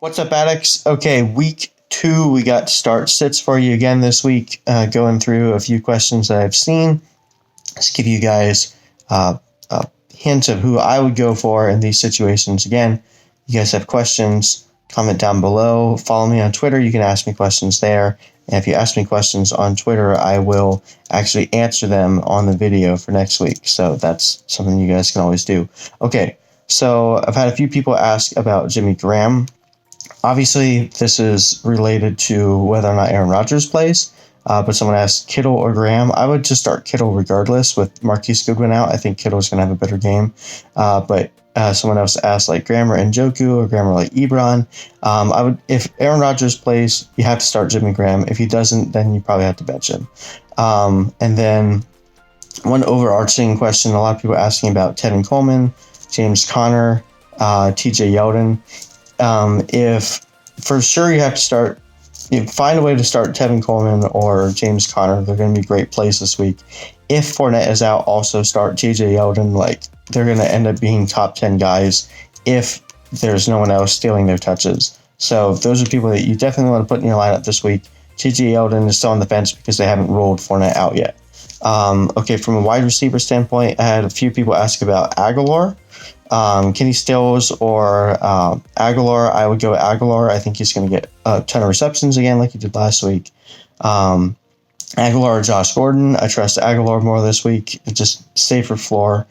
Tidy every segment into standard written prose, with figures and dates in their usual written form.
What's up, addicts? Okay, week 2, we got start sits for you again this week. Going through a few questions that I've seen. Just give you guys a hint of who I would go for in these situations. Again, you guys have questions, comment down below. Follow me on Twitter. You can ask me questions there. And if you ask me questions on Twitter, I will actually answer them on the video for next week. So that's something you guys can always do. Okay, so I've had a few people ask about Jimmy Graham. Obviously, this is related to whether or not Aaron Rodgers plays. But someone asked Kittle or Graham. I would just start Kittle regardless with Marquise Goodwin out. I think Kittle's going to have a better game. But someone else asked like Graham or Njoku or Graham or like Ebron. I would, if Aaron Rodgers plays, you have to start Jimmy Graham. If he doesn't, then you probably have to bench him. And then one overarching question, a lot of people asking about Tevin Coleman, James Conner, TJ Yeldon. If for sure you have to start, find a way to start Tevin Coleman or James Conner. They're going to be great plays this week. If Fournette is out, also start TJ Yeldon. Like, they're going to end up being top 10 guys if there's no one else stealing their touches. So those are people that you definitely want to put in your lineup this week. TJ Yeldon is still on the bench because they haven't rolled Fournette out yet. Okay, from a wide receiver standpoint, I had a few people ask about Aguilar. Kenny Stills or Aguilar. I would go Aguilar. I think he's going to get a ton of receptions again like he did last week. Aguilar or Josh Gordon. I trust Aguilar more this week. It's just safer floor.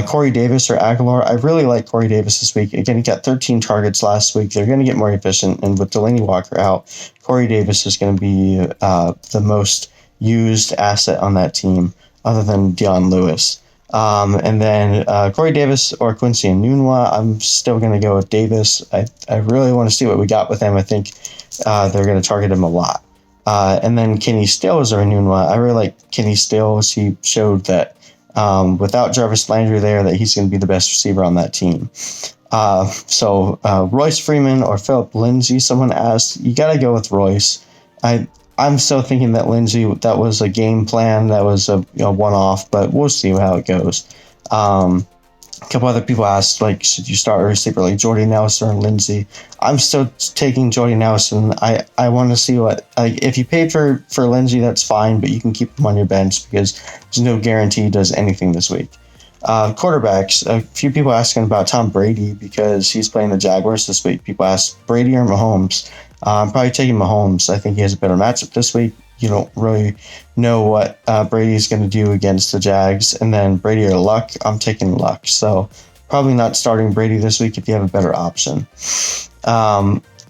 Corey Davis or Aguilar. I really like Corey Davis this week. Again, he got 13 targets last week. They're going to get more efficient. And with Delaney Walker out, Corey Davis is going to be the most used asset on that team other than Dion Lewis. And then Corey Davis or Quincy Enunwa. I'm still going to go with Davis. I really want to see what we got with him. I think they're going to target him a lot. And then Kenny Stills or Enunwa. I really like Kenny Stills. He showed that without Jarvis Landry there, that he's going to be the best receiver on that team. So Royce Freeman or Philip Lindsay. Someone asked. You got to go with Royce. I'm still thinking that Lindsay, that was a game plan, that was a one-off, but we'll see how it goes. A couple other people asked, like, should you start a receiver like Jordy Nelson or Lindsay? I'm still taking Jordy Nelson. I want to see what, like, if you paid for Lindsay, that's fine, but you can keep him on your bench because there's no guarantee he does anything this week. Quarterbacks, a few people asking about Tom Brady because he's playing the Jaguars this week. People ask Brady or Mahomes. I'm probably taking Mahomes. I think he has a better matchup this week. You don't really know what Brady's going to do against the Jags. And then Brady or Luck, I'm taking Luck. So probably not starting Brady this week if you have a better option.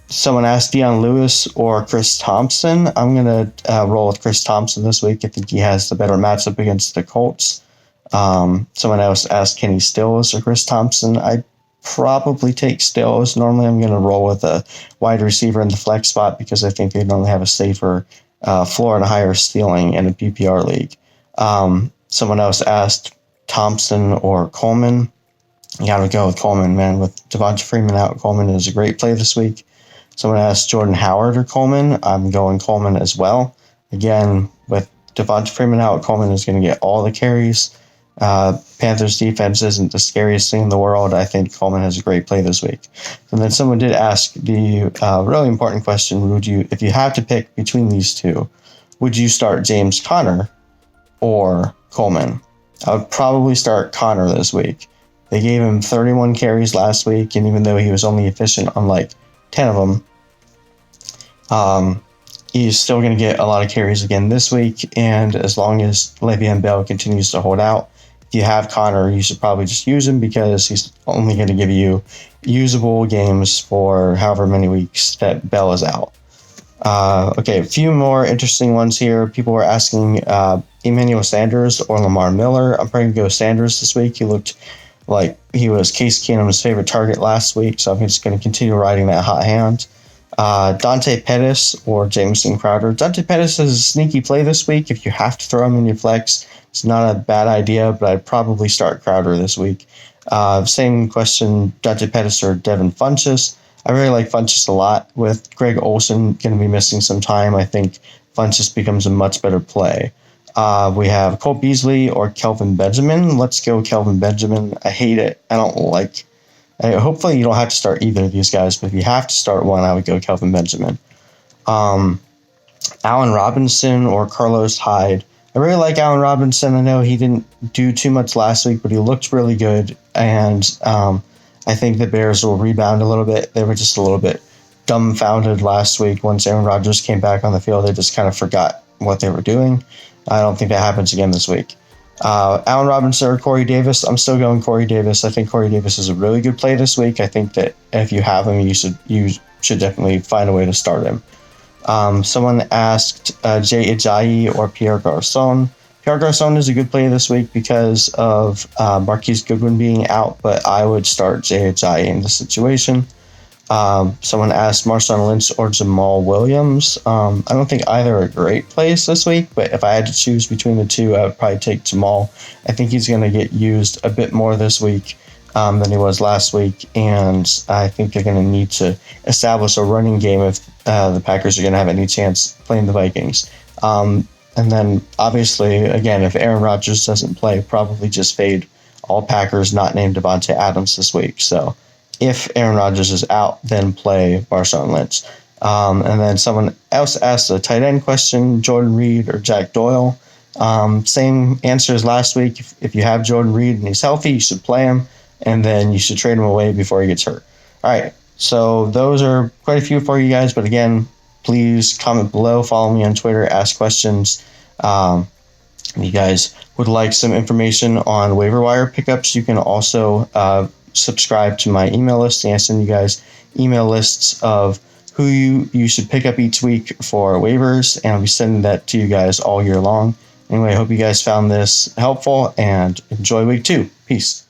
Someone asked Dion Lewis or Chris Thompson. I'm going to roll with Chris Thompson this week. I think he has the better matchup against the Colts. Someone else asked Kenny Stills or Chris Thompson. I'd probably take Stills. Normally I'm going to roll with a wide receiver in the flex spot because I think they normally have a safer floor and a higher ceiling in a PPR league. Someone else asked Thompson or Coleman. You got to go with Coleman, man. With Devonta Freeman out, Coleman is a great play this week. Someone asked Jordan Howard or Coleman. I'm going Coleman as well. Again, with Devonta Freeman out, Coleman is going to get all the carries. Panthers defense isn't the scariest thing in the world. I think Coleman has a great play this week. And then someone did ask the really important question: would you, if you had to pick between these two, would you start James Conner or Coleman? I would probably start Conner this week. They gave him 31 carries last week, and even though he was only efficient on like 10 of them, he's still going to get a lot of carries again this week. And as long as Le'Veon Bell continues to hold out, if you have Conner, you should probably just use him because he's only going to give you usable games for however many weeks that Bell is out. Okay, a few more interesting ones here. People were asking Emmanuel Sanders or Lamar Miller. I'm probably going to go Sanders this week. He looked like he was Case Keenum's favorite target last week, so I'm just going to continue riding that hot hand. Dante Pettis or Jameson Crowder. Dante Pettis is a sneaky play this week. If you have to throw him in your flex, it's not a bad idea, but I'd probably start Crowder this week. Same question, Dante Pettis or Devin Funchess. I really like Funchess a lot. With Greg Olsen going to be missing some time, I think Funchess becomes a much better play. We have Cole Beasley or Kelvin Benjamin. Let's go Kelvin Benjamin. I hate it. I don't like Hopefully you don't have to start either of these guys, but if you have to start one, I would go Kelvin Benjamin. Allen Robinson or Carlos Hyde. I really like Allen Robinson. I know he didn't do too much last week, but he looked really good. And I think the Bears will rebound a little bit. They were just a little bit dumbfounded last week. Once Aaron Rodgers came back on the field, they just kind of forgot what they were doing. I don't think that happens again this week. Allen Robinson or Corey Davis. I'm still going Corey Davis. I think Corey Davis is a really good play this week. I think that if you have him, you should definitely find a way to start him. Someone asked Jay Ajayi or Pierre Garçon. Pierre Garçon is a good play this week because of Marquise Goodwin being out, but I would start Jay Ajayi in this situation. Someone asked Marshawn Lynch or Jamal Williams. I don't think either are great plays this week, but if I had to choose between the two, I would probably take Jamal. I think he's going to get used a bit more this week than he was last week, and I think they're going to need to establish a running game if the Packers are going to have any chance playing the Vikings. And then, obviously, again, if Aaron Rodgers doesn't play, probably just fade all Packers not named Devontae Adams this week. So if Aaron Rodgers is out, then play Marshawn Lynch. And then someone else asked a tight end question, Jordan Reed or Jack Doyle. Same answer as last week. If you have Jordan Reed and he's healthy, you should play him, and then you should trade him away before he gets hurt. All right, so those are quite a few for you guys, but again, please comment below, follow me on Twitter, ask questions. If you guys would like some information on waiver wire pickups, you can also subscribe to my email list, and I send you guys email lists of who you should pick up each week for waivers, and I'll be sending that to you guys all year long. Anyway, I hope you guys found this helpful, and enjoy week 2. Peace.